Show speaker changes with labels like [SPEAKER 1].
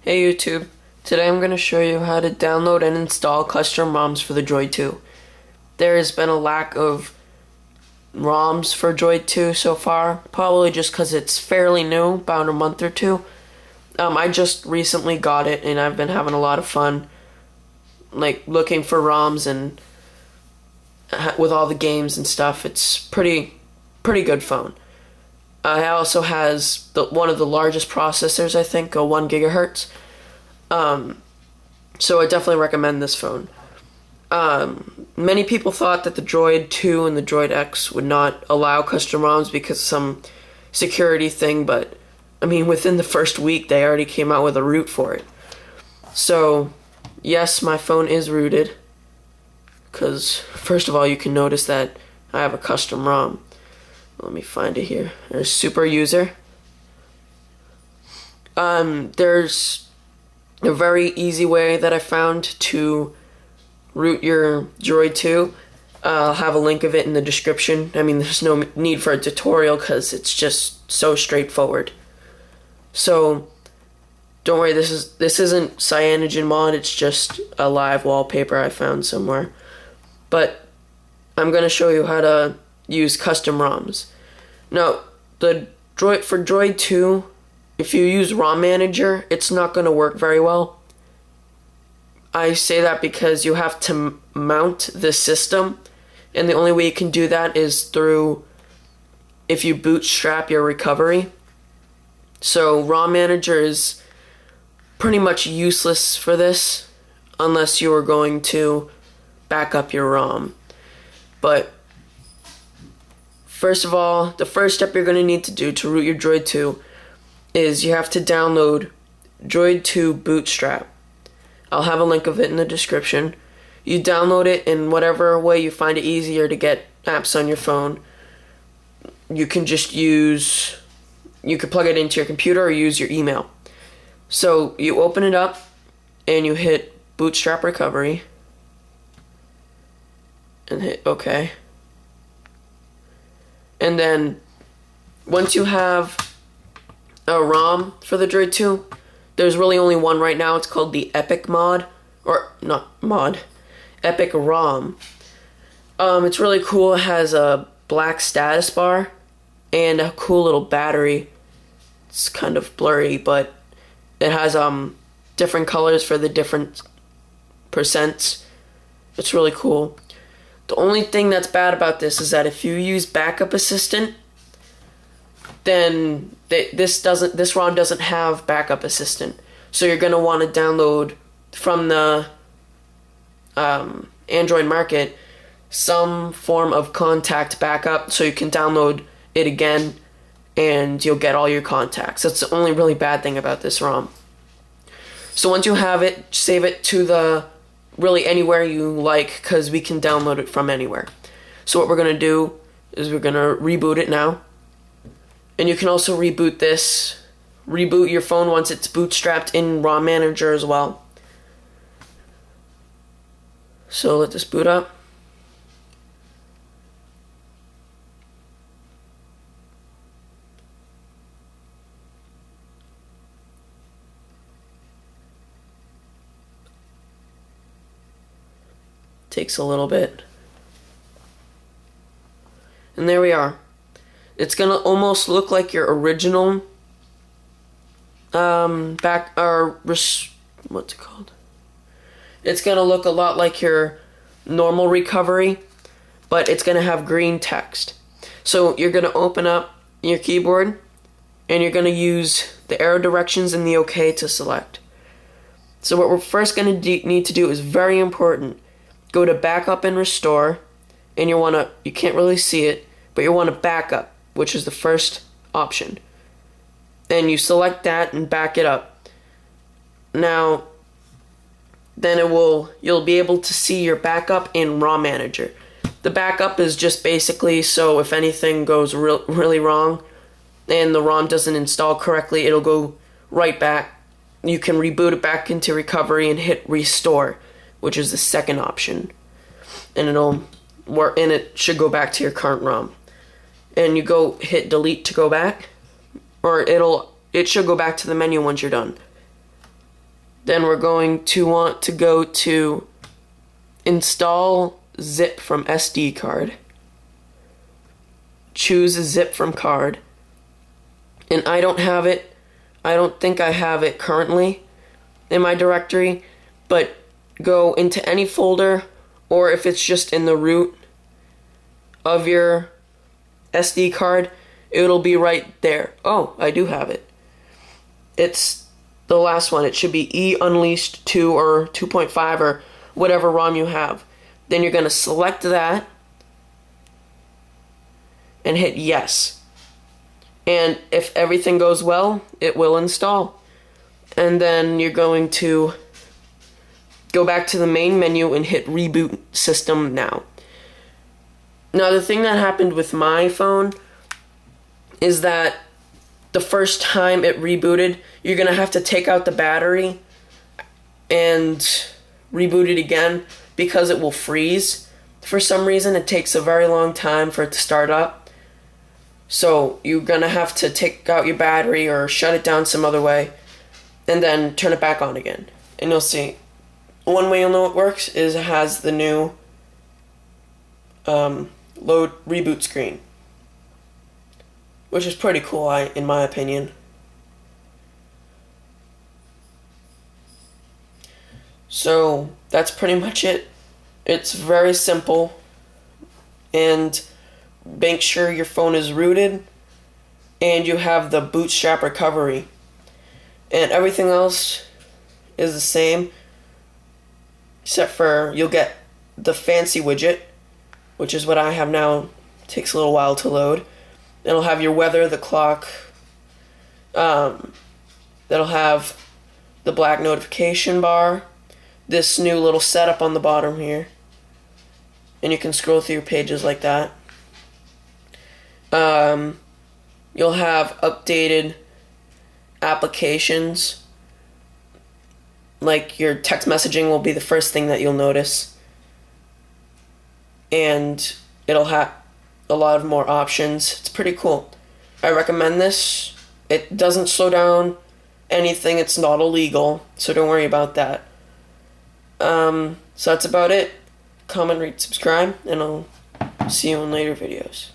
[SPEAKER 1] Hey YouTube, today I'm going to show you how to download and install custom ROMs for the Droid 2. There has been a lack of ROMs for Droid 2 so far, probably just because it's fairly new, about a month or two. I just recently got it and I've been having a lot of fun looking for ROMs and with all the games and stuff. It's pretty good phone. It also has one of the largest processors, I think, a 1 gigahertz. So I definitely recommend this phone. Many people thought that the Droid 2 and the Droid X would not allow custom ROMs because of some security thing, but I mean, within the first week, they already came out with a root for it. So, yes, my phone is rooted, because first of all, you can notice that I have a custom ROM. Let me find it here. There's Super User. There's a very easy way that I found to root your Droid 2. I'll have a link of it in the description. I mean, there's no need for a tutorial because it's just so straightforward. So, don't worry, this isn't CyanogenMod, it's just a live wallpaper I found somewhere. But I'm going to show you how to use custom ROMs. Now, for Droid 2, if you use ROM Manager, it's not going to work very well. I say that because you have to mount the system, and the only way you can do that is if you bootstrap your recovery. So ROM Manager is pretty much useless for this, unless you are going to back up your ROM. But first of all, the first step you're going to need to do to root your Droid 2 is you have to download Droid 2 Bootstrap. I'll have a link of it in the description. You download it in whatever way you find it easier to get apps on your phone. You can plug it into your computer or use your email. So you open it up and you hit Bootstrap Recovery and hit OK. And then once you have a ROM for the Droid 2, there's really only one right now. It's called the Epic mod, or not mod, Epic ROM. It's really cool. It has a black status bar and a cool little battery. It's kind of blurry, but it has different colors for the different percents. It's really cool. The only thing that's bad about this is that if you use Backup Assistant, then this ROM doesn't have Backup Assistant. So you're going to want to download from the Android market some form of contact backup so you can download it again and you'll get all your contacts. That's the only really bad thing about this ROM. So once you have it, save it to really anywhere you like, because we can download it from anywhere. So what we're going to do is we're going to reboot it now. And you can also reboot your phone once it's bootstrapped in ROM Manager as well. So let this boot up. Takes a little bit. And there we are. It's gonna almost look like your original what's it called? It's gonna look a lot like your normal recovery, but it's gonna have green text. So you're gonna open up your keyboard and you're gonna use the arrow directions and the OK to select. So what we're first gonna need to do is very important. Go to Backup and Restore, and you can't really see it, but you want to backup, which is the first option. And you select that and back it up. Now, then you'll be able to see your backup in ROM Manager. The backup is just basically so if anything goes really wrong and the ROM doesn't install correctly, it'll go right back. You can reboot it back into recovery and hit Restore, which is the second option. And it should go back to your current ROM. And you go hit delete to go back, or it should go back to the menu once you're done. Then we're going to want to go to install zip from SD card. Choose a zip from card. And I don't have it. I don't think I have it currently in my directory, but go into any folder, or if it's just in the root of your SD card, it'll be right there. Oh, I do have it. It's the last one. It should be E Unleashed 2 or 2.5 or whatever ROM you have. Then you're going to select that and hit yes. And if everything goes well, it will install. And then you're going to go back to the main menu and hit reboot system now. Now, the thing that happened with my phone is that the first time it rebooted, you're going to have to take out the battery and reboot it again because it will freeze. For some reason, it takes a very long time for it to start up. So you're going to have to take out your battery or shut it down some other way and then turn it back on again. And you'll see. One way you'll know it works is it has the new load reboot screen, which is pretty cool, in my opinion. So that's pretty much it. It's very simple, and make sure your phone is rooted and you have the bootstrap recovery, and everything else is the same, except for you'll get the fancy widget, which is what I have now. It takes a little while to load. It'll have your weather, the clock. That'll have the black notification bar. This new little setup on the bottom here. And you can scroll through your pages like that. You'll have updated applications. Like your text messaging will be the first thing that you'll notice. And it'll have a lot of more options. It's pretty cool. I recommend this. It doesn't slow down anything. It's not illegal, so don't worry about that. So that's about it. Comment, rate, subscribe, and I'll see you in later videos.